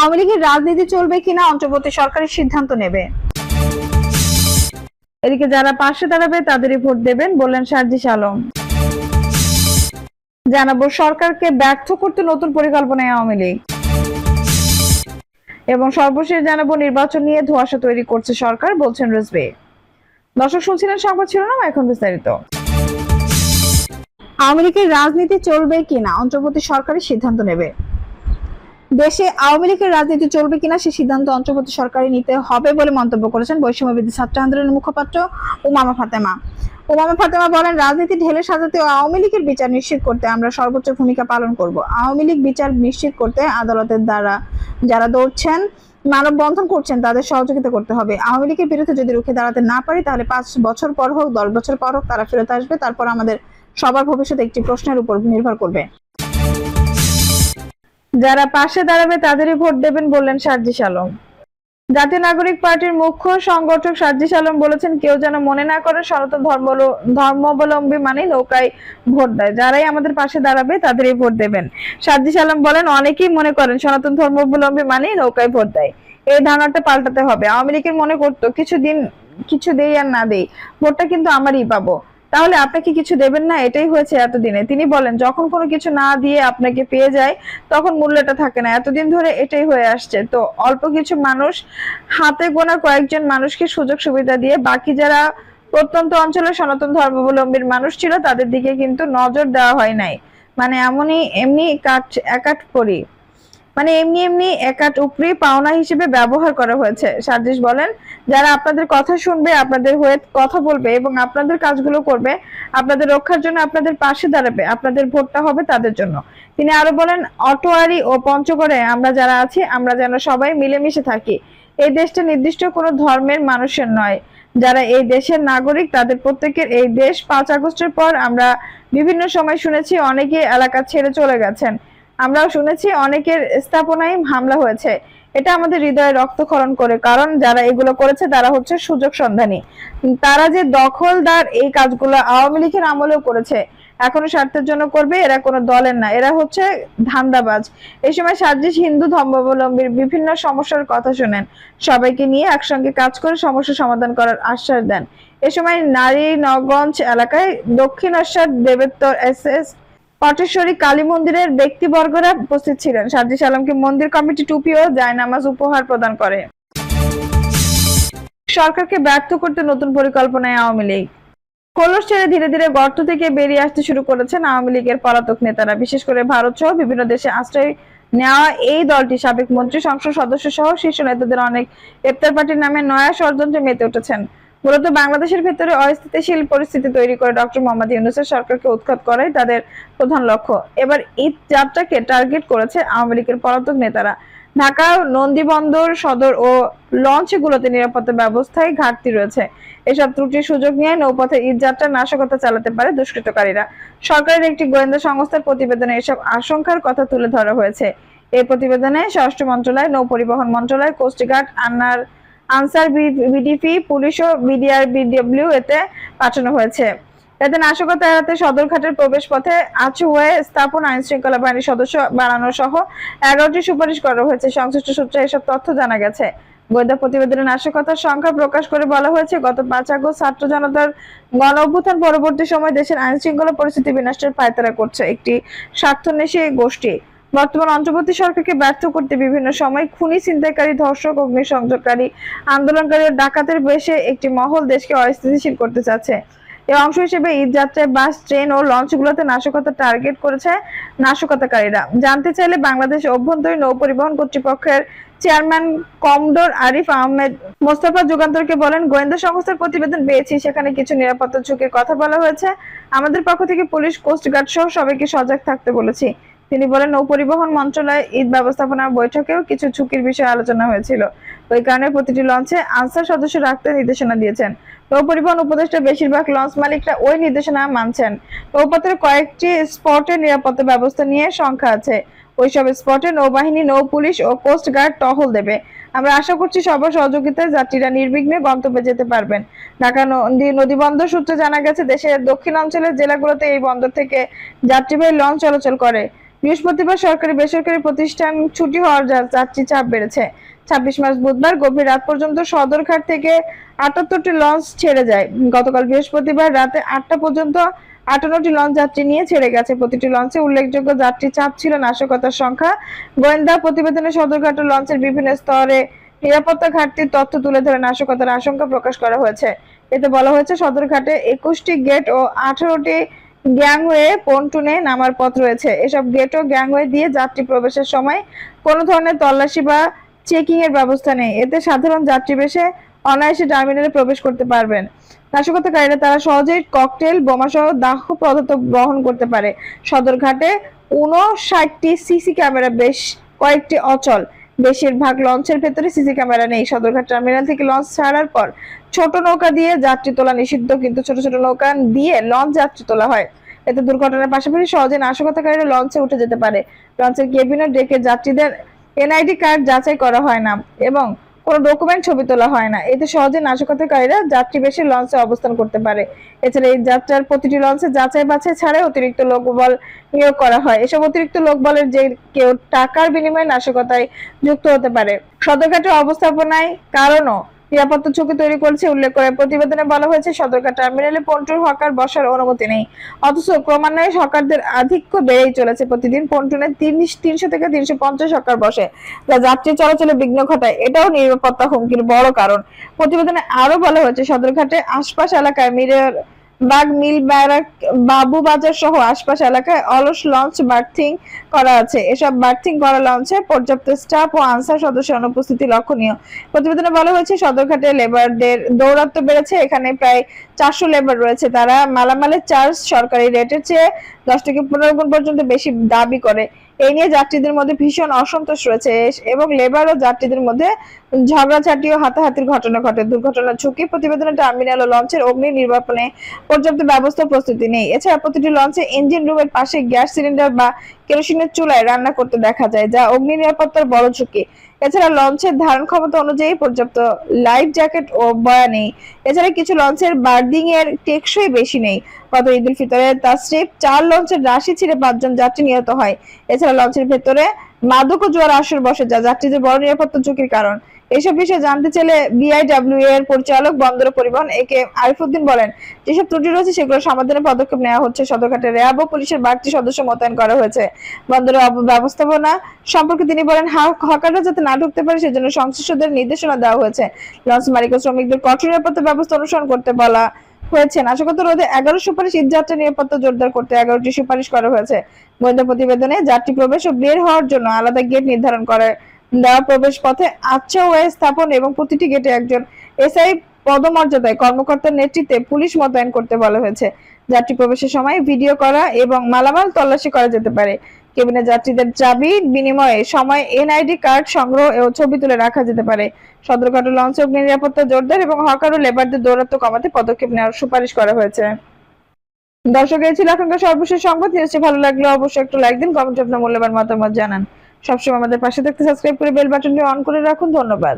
আওয়ামী লীগের রাজনীতি চলবে কিনা অন্তর্বর্তী সরকারের সিদ্ধান্ত নেবে। এদিকে যারা পাশে দাঁড়াবে তাদেরই ভোট দেবেন বললেন সার্জিস আলম। জানাবো সরকারকে ব্যর্থ করতে নতুন পরিকল্পনায় আওয়ামী লীগ, এবং সর্বশেষ জানাবো নির্বাচন নিয়ে ধোঁয়াশা তৈরি করছে সরকার বলছেন রিজভী। দর্শক শুনছিলেন সংবাদ শিরোনাম, এখন বিস্তারিত। আওয়ামী লীগের রাজনীতি চলবে কিনা অন্তর্বর্তী সরকারের সিদ্ধান্ত নেবে। দেশে আওয়ামী লীগের রাজনীতি চলবে কিনা সে সিদ্ধান্ত অন্তর্বর্তী সরকারই নিতে হবে বলে মন্তব্য করেছেন বৈষম্যবিরোধী ছাত্র আন্দোলনের মুখপাত্র উমামা ফাতেমা। উমামা ফাতেমা বলেন, রাজনীতি ঢেলে সাজাতে ও আওয়ামী লীগের বিচার নিশ্চিত করতে আমরা সর্বোচ্চ ভূমিকা পালন করব। আওয়ামী লীগ বিচার নিশ্চিত করতে আদালতের দ্বারা যারা দৌড়ছেন, মানববন্ধন করছেন, তাদের সহযোগিতা করতে হবে। আওয়ামী লীগের বিরুদ্ধে যদি রুখে দাঁড়াতে না পারি তাহলে 5 বছর পর হোক, 10 বছর পর হোক, তারা ফেরত আসবে। তারপর আমাদের সবার ভবিষ্যৎ একটি প্রশ্নের উপর নির্ভর করবে। যারা পাশে দাঁড়াবে তাদেরই ভোট দেবেন বললেন সার্জিস আলম। জাতীয় নাগরিক পার্টির মুখ্য সংগঠক সার্জিস আলম বলেছেন, কেউ যেন মনে না করে সনাতন ধর্মাবলম্বী মানে নৌকায় ভোট দেয়। যারাই আমাদের পাশে দাঁড়াবে তাদেরই ভোট দেবেন। সার্জিস আলম বলেন, অনেকেই মনে করেন সনাতন ধর্মাবলম্বী মানে নৌকায় ভোট দেয়। এই ধারণাটা পাল্টাতে হবে। আওয়ামী লীগের মনে করতো কিছু দেই আর না দেই, ভোটটা কিন্তু আমারই পাবো। তাহলে আপনাকে কিছু দেবেন না, এটাই হয়েছে এতদিনে। তিনি বলেন, যখন কোনো কিছু না দিয়ে আপনাকে পেয়ে যায় তখন মূল্যটা থাকে না। এতদিন ধরে এটাই হয়ে আসছে। তো অল্প কিছু মানুষ, হাতে গোনা কয়েকজন মানুষকে সুযোগ সুবিধা দিয়ে বাকি যারা প্রত্যন্ত অঞ্চলে সনাতন ধর্মাবলম্বীর মানুষ ছিল তাদের দিকে কিন্তু নজর দেওয়া হয় নাই। মানে এমনি একাট করি, মানে এমনি একাট উপরি পাওনা হিসেবে ব্যবহার করা হয়েছে। সার্জিস বলেন, যারা আপনাদের কথা শুনবে, আপনাদের হয়ে কথা বলবে এবং আপনাদের কাজগুলো করবে, আপনাদের রক্ষার জন্য আপনাদের পাশে দাঁড়াবে, আপনাদের ভোটটা হবে তাদের জন্য। তিনি আরো বলেন, অটোয়ারি ও পঞ্চগড়ে আমরা যারা আছি আমরা যেন সবাই মিলেমিশে থাকি। এই দেশটা নির্দিষ্ট কোনো ধর্মের মানুষের নয়। যারা এই দেশের নাগরিক তাদের প্রত্যেকের এই দেশ। 5 আগস্টের পর আমরা বিভিন্ন সময় শুনেছি অনেকে এলাকা ছেড়ে চলে গেছেন। আমরাও শুনেছি অনেকের স্থাপনায় হামলা হয়েছে। এটা আমাদের হৃদয়ে রক্তক্ষরণ করে, কারণ যারা এগুলো করেছে তারা হচ্ছে সুযোগ সন্ধানী। তারা যে দখলদার, এই কাজগুলো আওয়ামী লীগের আমলেও করেছে, এখনো স্বার্থের জন্য করবে। এরা কোনো দলের না, এরা হচ্ছে ধান্দাবাজ। এই সময় সার্জিস হিন্দু ধর্মাবলম্বীর বিভিন্ন সমস্যার কথা শুনেন, সবাইকে নিয়ে একসঙ্গে কাজ করে সমস্যা সমাধান করার আশ্বাস দেন। এ সময় নারীনগঞ্জ এলাকায় দক্ষিণেশ্বর দেবেত্তর SS পটেশ্বরী কালী মন্দিরের ব্যক্তিবর্গরা উপস্থিত ছিলেন। সার্জিস আলমকে মন্দির কমিটি টুপি ও জায়নামাজ উপহার প্রদান করে। সরকারকে ব্যর্থ করতে নতুন পরিকল্পনায় আওয়ামী লীগ। খোলস ছেড়ে ধীরে ধীরে গর্ত থেকে বেরিয়ে আসতে শুরু করেছেন আওয়ামী লীগের পলাতক নেতারা। বিশেষ করে ভারত সহ বিভিন্ন দেশে আশ্রয় নেওয়া এই দলটি সাবেক মন্ত্রী, সংসদ সদস্য সহ শীর্ষ নেতাদের অনেক ইফতার পার্টির নামে নয়া ষড়যন্ত্রে মেতে উঠেছেন। মূলত বাংলাদেশের ভেতরে অস্থিতিশীল পরিস্থিতি তৈরি করে ডক্টর মোহাম্মদ ইউনূসের সরকারকে উৎখাত করাই তাদের প্রধান লক্ষ্য। এবার ঈদ যাত্রাকে টার্গেট করেছে আওয়ামী লীগের পলাতক নেতারা। ঢাকা নন্দীবন্দর, সদর ও লঞ্চগুলোতে নিরাপত্তা ব্যবস্থায় ঘাটতি রয়েছে। এসব ত্রুটির সুযোগ নিয়ে নৌপথে ঈদ যাত্রা নাশকতা চালাতে পারে দুষ্কৃতকারীরা। সরকারের একটি গোয়েন্দা সংস্থার প্রতিবেদনে এসব আশঙ্কার কথা তুলে ধরা হয়েছে। এই প্রতিবেদনে স্বরাষ্ট্র মন্ত্রণালয়, নৌ পরিবহন মন্ত্রণালয়, কোস্টগার্ড, আনসার বিডিপি, পুলিশ ও BDR-BW এতে পাঠানো হয়েছে। এতে নাশকতা এড়াতে সদরঘাটের প্রবেশ পথে আচুওয়ে স্থাপন, আইন শৃঙ্খলা বাহিনীর সদস্য বাড়ানো সহ 11টি সুপারিশ করা হয়েছে। সংশ্লিষ্ট সূত্রে এসব তথ্য জানা গেছে। গোয়েন্দা প্রতিবেদনে নাশকতার সংখ্যা প্রকাশ করে বলা হয়েছে, গত 5 আগস্ট ছাত্র জনতার গণ অভ্যুত্থান পরবর্তী সময় দেশের আইন শৃঙ্খলা পরিস্থিতি বিনষ্টের পায়তারা করছে একটি স্বার্থন্বেষী গোষ্ঠী। বর্তমান অন্তর্বর্তী সরকারকে ব্যর্থ করতে বিভিন্ন সময় খুনি, ছিনতাইকারী, ধর্ষক, অগ্নিসংযোগকারী, আন্দোলনকারী ও ডাকাতের বেশে একটি মহল দেশকে অস্থিতিশীল করতে চাচ্ছে। এর অংশ হিসেবে ঈদ যাত্রায় বাস, ট্রেন ও লঞ্চগুলোতে নাশকতা টার্গেট করেছে নাশকতাকারীরা। জানতে চাইলে বাংলাদেশ অভ্যন্তরীণ নৌ পরিবহন কর্তৃপক্ষের চেয়ারম্যান কমডোর আরিফ আহমেদ মোস্তফা যুগান্তরকে বলেন, গোয়েন্দা সংস্থার প্রতিবেদন পেয়েছি, সেখানে কিছু নিরাপত্তা ঝুঁকির কথা বলা হয়েছে। আমাদের পক্ষ থেকে পুলিশ, কোস্টগার্ড সহ সবাইকে সজাগ থাকতে বলেছি। তিনি বলেন, নৌ পরিবহন মন্ত্রণালয় ঈদ ব্যবস্থাপনা বৈঠকেও কিছু ঝুঁকির বিষয়ে আলোচনা হয়েছিল। ওই কারণে প্রতিটি লঞ্চে আনসার সদস্য রাখতে নির্দেশনা দিয়েছেন। নৌ পরিবহন উপদেষ্টা বেশিরভাগ লঞ্চ মালিকরা ওই নির্দেশনা মানছেন। নৌপথের কয়েকটি স্পটে নিরাপত্তা ব্যবস্থা নিয়ে সংখ্যা আছে। ওইসব স্পটে নৌবাহিনী, নৌ পুলিশ ও কোস্ট গার্ড টহল দেবে। আমরা আশা করছি সবার সহযোগিতায় যাত্রীরা নির্বিঘ্নে গন্তব্যে যেতে পারবেন। ঢাকা নদীবন্দর সূত্রে জানা গেছে, দেশের দক্ষিণ অঞ্চলের জেলাগুলোতে এই বন্দর থেকে যাত্রীবাহী লঞ্চ চলাচল করে। বৃহস্পতিবার সরকারি বেসরকারি প্রতিষ্ঠান ছুটি হওয়ার যাত্রী চাপ বেড়েছে। 26 মার্চ বুধবার গভীর রাত পর্যন্ত সদরঘাট থেকে 78টি লঞ্চ ছেড়ে যায়। গতকাল বৃহস্পতিবার রাতে 8টা পর্যন্ত 58টি লঞ্চ যাত্রী নিয়ে ছেড়ে গেছে। প্রতিটি লঞ্চে উল্লেখযোগ্য যাত্রী চাপ ছিল। নাশকতার সংখ্যা। গোয়েন্দা প্রতিবেদনে সদরঘাটের লঞ্চের বিভিন্ন স্তরে নিরাপত্তা ঘাটতির তথ্য তুলে ধরে নাশকতার আশঙ্কা প্রকাশ করা হয়েছে। এতে বলা হয়েছে, সদরঘাটে 21টি গেট ও 18টি গ্যাংওয়ে পন্টুনে নামার পথ রয়েছে। এসব গেট ও গ্যাংওয়ে দিয়ে যাত্রী প্রবেশের সময় কোনো ধরনের তল্লাশি বা চেকিং এর ব্যবস্থা নেই। এতে সাধারণ যাত্রী বেশে অনায়াসে টার্মিনালে প্রবেশ করতে পারবেন। নাশকতাকারীরা তারা সহজেই ককটেল, বোমাসহ দাহ্য পদার্থ বহন করতে পারে। সদরঘাটে 59টি সিসি ক্যামেরা, বেশ কয়েকটি অচল। বেশিরভাগ লঞ্চের ভেতরে সিসি ক্যামেরা নেই। সদরঘাট টার্মিনাল থেকে লঞ্চ ছাড়ার পর ছোট নৌকা দিয়ে যাত্রী তোলা নিষিদ্ধ, কিন্তু ছোট ছোট নৌকা দিয়ে লঞ্চ যাত্রী তোলা হয়। এতে দুর্ঘটনার পাশাপাশি সহজে নাশকতাকারীরা লঞ্চে উঠে যেতে পারে। লঞ্চের কেবিনে ডেকে যাত্রীদের এনআইডি কার্ড যাচাই করা হয় না এবং কোনো ডকুমেন্ট ছবি তোলা হয় না। এতে সহজে নাশকতাকারীরা যাত্রী বেশি লঞ্চে অবস্থান করতে পারে। এছাড়া এই যাত্রার প্রতিটি লঞ্চে যাচাই বাছাই ছাড়াই অতিরিক্ত লোকবল নিয়োগ করা হয়। এসব অতিরিক্ত লোকবলের যে কেউ টাকার বিনিময়ে নাশকতায় যুক্ত হতে পারে। সদরঘাটের অবস্থাপনায় কারণও নিরাপত্তা ঝুঁকি তৈরি করেছে উল্লেখ করে প্রতিবেদনে বলা হয়েছে, সদরঘাট টার্মিনালে পন্টুর হকার বসার অনুমতি নেই। অথচ ক্রমান্বয়ে হকারদের আধিক্য বেড়েই চলেছে। প্রতিদিন পন্টুনে 300 থেকে 350 হকার বসে, যা যাত্রী চলাচলে বিঘ্ন ঘটায়। এটাও নিরাপত্তা হুমকির বড় কারণ। প্রতিবেদনে আরো বলা হয়েছে, সদরঘাটে আশপাশ এলাকায় বাগ, মিল ব্যারাক, বাবু বাজার সহ আশপাশ এলাকায় অলস লঞ্চ বার্থিং করা আছে। এসব বার্থিং করা লঞ্চে পর্যাপ্ত স্টাফ ও আনসার সদস্যের অনুপস্থিতি লক্ষণীয়। প্রতিবেদনে বলা হয়েছে, সদরঘাটে লেবারদের দৌরাত্ম্য বেড়েছে। এখানে প্রায় 400 লেবার রয়েছে। তারা মালামালের চার্জ সরকারি রেটের চেয়ে 10 থেকে 15 গুণ পর্যন্ত বেশি দাবি করে। এই নিয়ে যাত্রীদের মধ্যে ভীষণ অসন্তোষ রয়েছে এবং লেবার ও যাত্রীদের মধ্যে ঝগড়াঝাটি ও হাতাহাতির ঘটনা ঘটে। দুর্ঘটনার ঝুঁকি। প্রতিবেদনে টার্মিনাল ও লঞ্চের অগ্নি নির্বাপনে পর্যাপ্ত ব্যবস্থা প্রস্তুতি নেই। এছাড়া প্রতিটি লঞ্চে ইঞ্জিন রুমের পাশে গ্যাস সিলিন্ডার বা কেরোসিনের চুলায় রান্না করতে দেখা যায়, যা অগ্নি নিরাপত্তার বড় ঝুঁকি। এছাড়া লঞ্চের ধারণ ক্ষমতা অনুযায়ী পর্যাপ্ত লাইফ জ্যাকেট ও বয়া নেই। এছাড়া কিছু লঞ্চের বার্দিং এর টেকসই বেশি নেই। গত ঈদ উল ফিতরে তাসরিফ 4 লঞ্চের রাশি ছিঁড়ে 5 জন যাত্রী নিহত হয়। এছাড়া লঞ্চের ভেতরে মাদক ও জোয়ার আসর বসে, যা যাত্রীদের বড় নিরাপত্তা ঝুঁকির কারণ। এসব বিষয়ে জানতে চাইলে বিআইডব্লিউ এর পরিচালক বন্দর পরিবহন একে আরিফউদ্দিন বলেন, যেসব ত্রুটি রয়েছে সেগুলো সমাধানের পদক্ষেপ নেওয়া হচ্ছে। সদরঘাটে র্যাব ও পুলিশের বাড়তি সদস্য মোতায়েন করা হয়েছে। বন্দরের ব্যবস্থাপনা সম্পর্কে তিনি বলেন, হকাররা যাতে না ঢুকতে পারে সেজন্য সংশ্লিষ্টদের নির্দেশনা দেওয়া হয়েছে। লঞ্চ মালিক ও শ্রমিকদের কঠোর নিরাপত্তা ব্যবস্থা অনুসরণ করতে বলা হয়েছে। নাশকতা রোধে 11 সুপারিশ, ঈদ যাত্রা নিরাপত্তা জোরদার করতে 11টি সুপারিশ করা হয়েছে। গোয়েন্দা প্রতিবেদনে যাত্রী প্রবেশ ও বের হওয়ার জন্য আলাদা গেট নির্ধারণ করে দেওয়া, প্রবেশ পথে আচ্ছা ওয়ে স্থাপন এবং প্রতিটি গেটে একজন এসআই পদমর্যাদায় কর্মকর্তার নেতৃত্বে পুলিশ মোতায়েন করতে বলা হয়েছে। যাত্রী প্রবেশের সময় ভিডিও করা এবং মালামাল তল্লাশি করা যেতে পারে। কেবিনে যাত্রীদের চাবি বিনিময়ে সময় এনআইডি কার্ড সংগ্রহ ও ছবি তুলে রাখা যেতে পারে। সদরঘাট লঞ্চে অগ্নি নিরাপত্তা জোরদার এবং হকার ও লেবারদের দৌরাত্ম্য কমাতে পদক্ষেপ নেওয়ার সুপারিশ করা হয়েছে। দর্শক, এই ছিল এখনকার সর্বশেষ সংবাদ। নিশ্চয়ই ভালো লাগলে অবশ্যই একটু লাইক দিন, কমেন্টে আপনার মূল্যবান মতামত জানান। সবসময় আমাদের পাশে থাকতে সাবস্ক্রাইব করে বেল বাটনটি অন করে রাখুন। ধন্যবাদ।